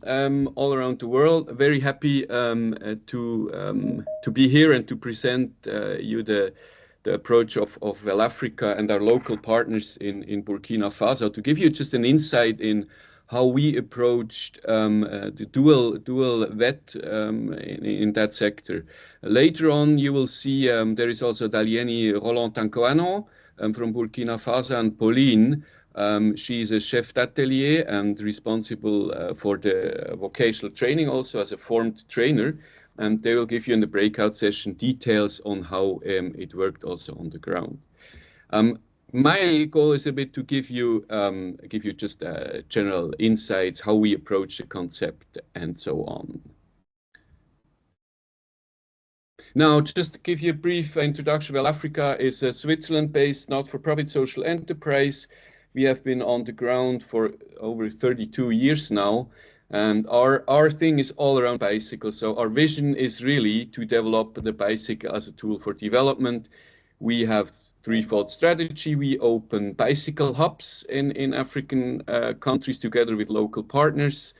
all around the world. Very happy to be here and to present you the approach of Velafrica and our local partners in Burkina Faso, to give you just an insight in how we approached the dual VET in that sector. Later on, you will see there is also Dalieni Roland Tancoano from Burkina Faso, and Pauline. She is a chef d'atelier and responsible for the vocational training, also as a formed trainer. And they will give you in the breakout session details on how it worked also on the ground. My goal is a bit to give you just general insights, how we approach the concept and so on. Now, just to give you a brief introduction, Velafrica is a Switzerland-based not-for-profit social enterprise. We have been on the ground for over 32 years now. And our thing is all around bicycles. So our vision is really to develop the bicycle as a tool for development. We have threefold strategy. We open bicycle hubs in African countries together with local partners.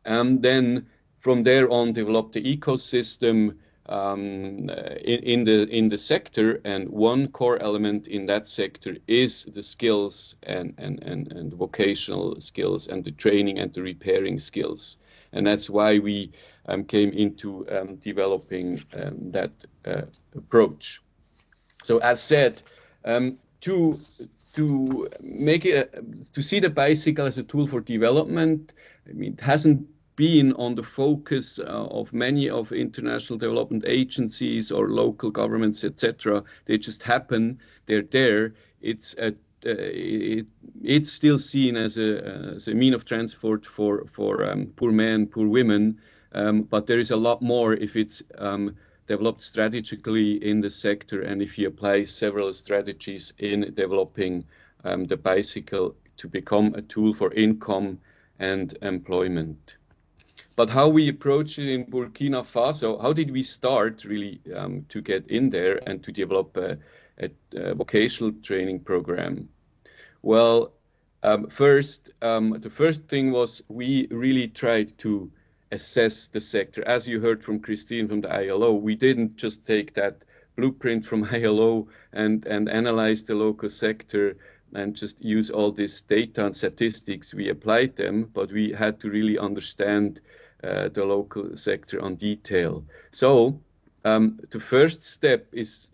And then from there on, develop the ecosystem in the sector. And one core element in that sector is the skills and vocational skills and the training and the repairing skills. And that's why we came into developing that approach. So as said, to see the bicycle as a tool for development, I mean, it hasn't been on the focus of many of international development agencies or local governments, etc. They just happen. They're there. It's still seen as a mean of transport for poor men, poor women, but there is a lot more if it's developed strategically in the sector, and if you apply several strategies in developing the bicycle to become a tool for income and employment. But how we approach it in Burkina Faso, how did we start really to get in there and to develop a vocational training program? Well, the first thing was we really tried to assess the sector. As you heard from Christine from the ILO, we didn't just take that blueprint from ILO and analyze the local sector and just use all this data and statistics. We applied them, but we had to really understand the local sector on detail. So the first step is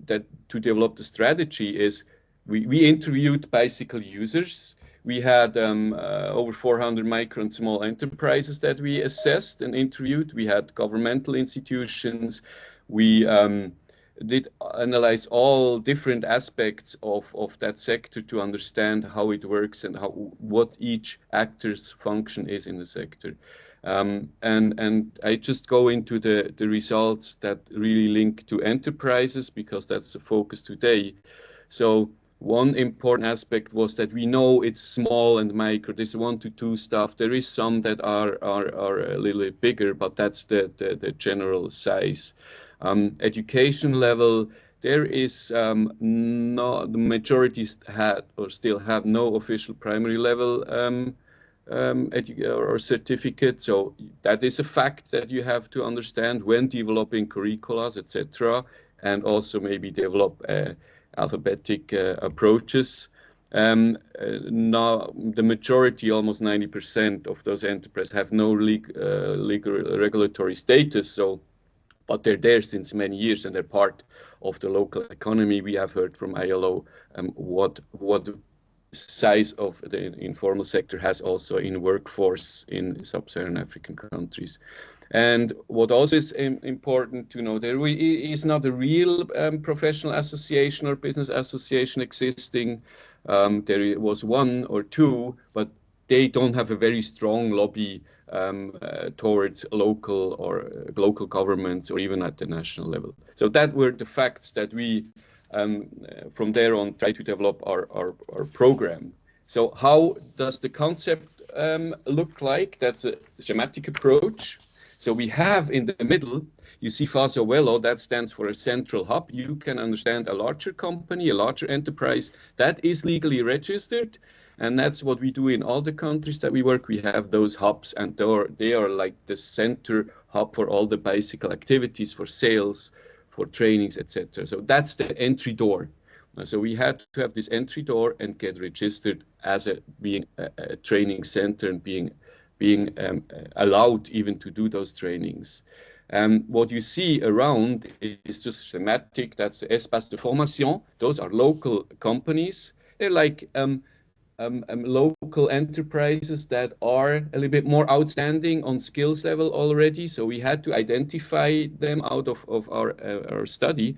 that to develop the strategy is we interviewed bicycle users. We had over 400 micro and small enterprises that we assessed and interviewed. We had governmental institutions. We did analyze all different aspects of that sector to understand how it works and what each actor's function is in the sector. And I just go into the results that really link to enterprises, because that's the focus today. So one important aspect was that we know it's small and micro. There's 1 to 2 staff. There is some that are a little bit bigger, but that's the general size. Education level, there is the majorities had or still have no official primary level or certificate. So that is a fact that you have to understand when developing curriculums, etc., and also maybe develop alphabetic approaches. Now the majority, almost 90% of those enterprises have no legal regulatory status. So, but they're there since many years and they're part of the local economy. We have heard from ILO what the size of the informal sector has also in workforce in sub-Saharan African countries. And what also is important to know, there is not a real professional association or business association existing. There was 1 or 2, but they don't have a very strong lobby towards local governments or even at the national level. So that were the facts that we, from there on, try to develop our program. So how does the concept look like? That's a schematic approach. So we have in the middle, you see Faso Velo, that stands for a central hub. You can understand a larger company, a larger enterprise that is legally registered. And that's what we do in all the countries that we work. We have those hubs, and they are like the center hub for all the bicycle activities, for sales, for trainings, etc. So that's the entry door. So we had to have this entry door and get registered as being a training center and being allowed even to do those trainings. What you see around is just schematic. That's the Espace de Formation. Those are local companies. They're like local enterprises that are a little bit more outstanding on skills level already. So we had to identify them out of our study.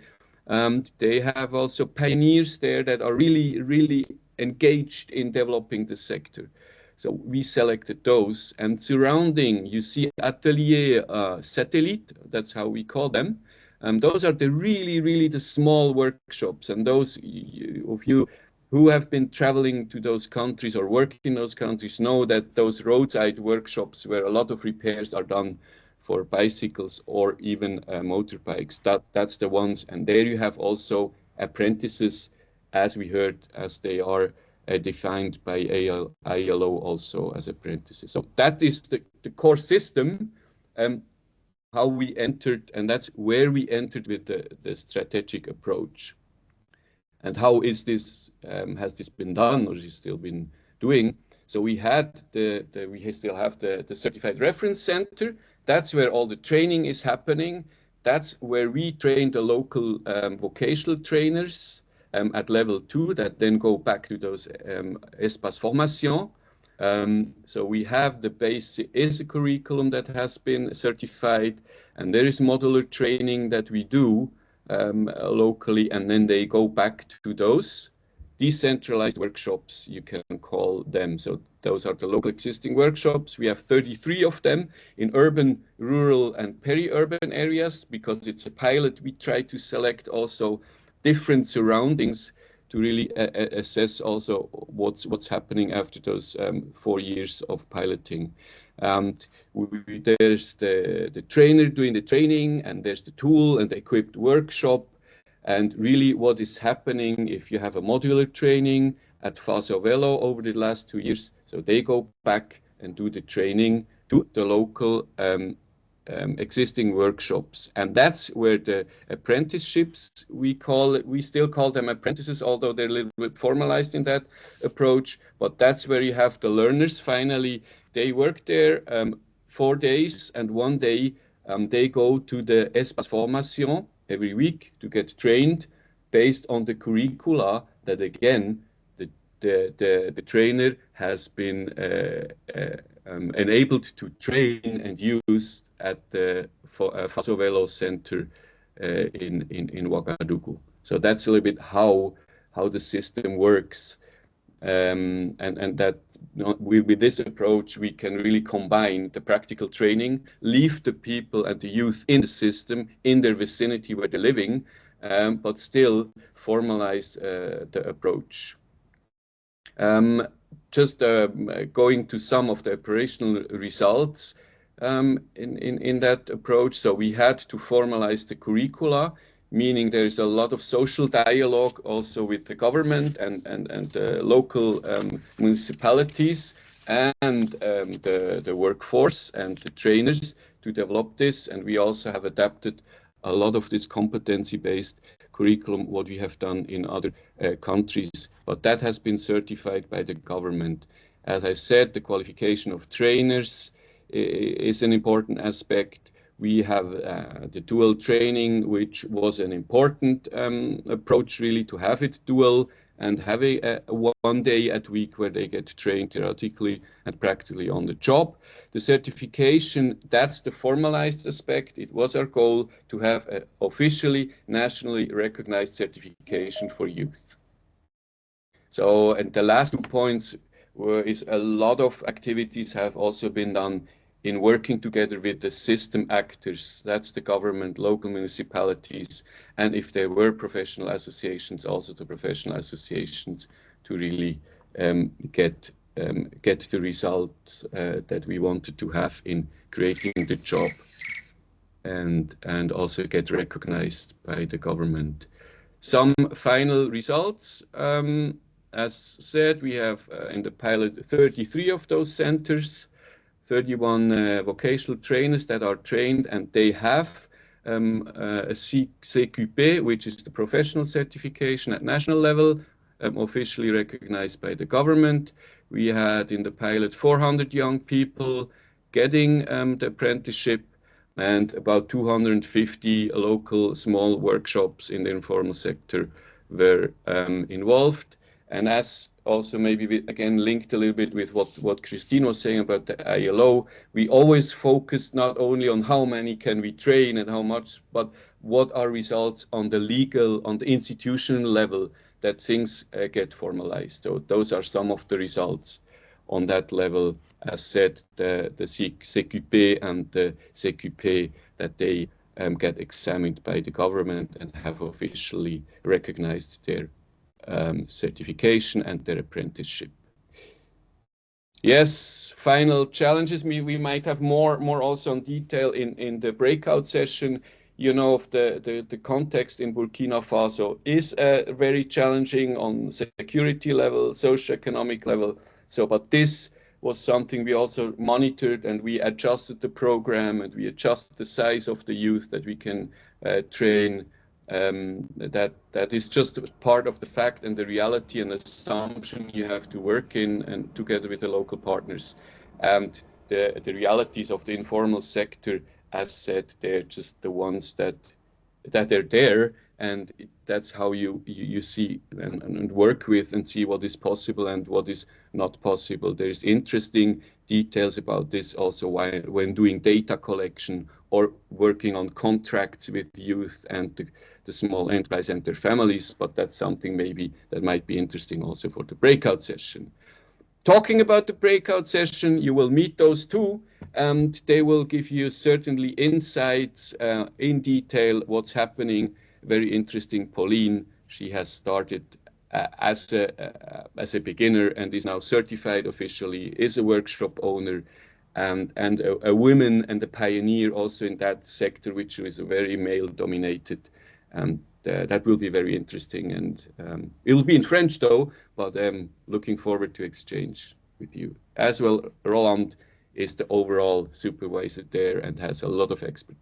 They have also pioneers there that are really, really engaged in developing the sector. So we selected those, and surrounding, you see Atelier Satellite, that's how we call them. Those are the really the small workshops, and those of you who have been traveling to those countries or working in those countries know that those roadside workshops where a lot of repairs are done for bicycles or even motorbikes, that's the ones. And there you have also apprentices, as we heard, as they are defined by ILO also as apprentices. So that is the core system, how we entered, and that's where we entered with the strategic approach. And how is this, has this been done, or is it still been doing? So we had we still have the certified reference center. That's where all the training is happening. That's where we train the local vocational trainers at level 2 that then go back to those Espace Formation. So we have the basic is a curriculum that has been certified, and there is modular training that we do locally, and then they go back to those decentralized workshops, you can call them. So those are the local existing workshops. We have 33 of them in urban, rural, and peri-urban areas. Because it's a pilot, we try to select also different surroundings to really assess also what's happening after those 4 years of piloting. There's the trainer doing the training, and there's the tool and the equipped workshop. And really what is happening if you have a modular training at Faso Velo over the last 2 years. So they go back and do the training to the local existing workshops. And that's where the apprenticeships, we still call them apprentices, although they're a little bit formalized in that approach. But that's where you have the learners. Finally, they work there 4 days, and 1 day they go to the Espace Formation every week to get trained based on the curricula that, again, the trainer has been enabled to train and use at the Faso Velo Center in Ouagadougou. So that's a little bit how the system works. And that with this approach, we can really combine the practical training, leave the people and the youth in the system, in their vicinity where they're living, but still formalize the approach. Just going to some of the operational results in that approach. So we had to formalize the curricula, meaning there's a lot of social dialogue also with the government and the local municipalities and the workforce and the trainers to develop this. And we also have adapted a lot of this competency-based curriculum, what we have done in other countries, but that has been certified by the government. As I said, the qualification of trainers is an important aspect. We have the dual training, which was an important approach really to have it dual and have a 1 day a week where they get trained theoretically and practically on the job. The certification, that's the formalized aspect. It was our goal to have an officially nationally recognized certification for youth. So, and the last 2 points is a lot of activities have also been done in working together with the system actors. That's the government, local municipalities, and if there were professional associations, also the professional associations to really get the results that we wanted to have in creating the job. and also get recognized by the government. Some final results. As said, we have in the pilot 33 of those centers, 31 vocational trainers that are trained, and they have a CQP, which is the professional certification at national level, officially recognized by the government. We had in the pilot 400 young people getting the apprenticeship, and about 250 local small workshops in the informal sector were involved. And as also maybe again linked a little bit with what Christine was saying about the ILO, we always focus not only on how many can we train and how much, but what are results on the legal, on the institutional level that things get formalized. So those are some of the results on that level, as said, the CQP and the CQP, that they get examined by the government and have officially recognized their certification and their apprenticeship. Yes, final challenges. We might have more also on detail in the breakout session. You know, of the context in Burkina Faso is very challenging on security level, socioeconomic level. So, but this was something we also monitored, and we adjusted the program, and we adjusted the size of the youth that we can train. That is just part of the fact and the reality and assumption you have to work in, and together with the local partners. And the realities of the informal sector, as said, they're just the ones that are there, and that's how you see and work with and see what is possible and what is not possible. There's interesting details about this also when doing data collection or working on contracts with youth and the small enterprise and their families, but that's something maybe that might be interesting also for the breakout session. Talking about the breakout session, you will meet those two, and they will give you certainly insights in detail what's happening. Very interesting. Pauline, she has started as a beginner and is now certified officially, is a workshop owner, and a woman and a pioneer also in that sector, which is very male dominated. And that will be very interesting, and it will be in French though, but looking forward to exchange with you. As well, Roland is the overall supervisor there and has a lot of expertise.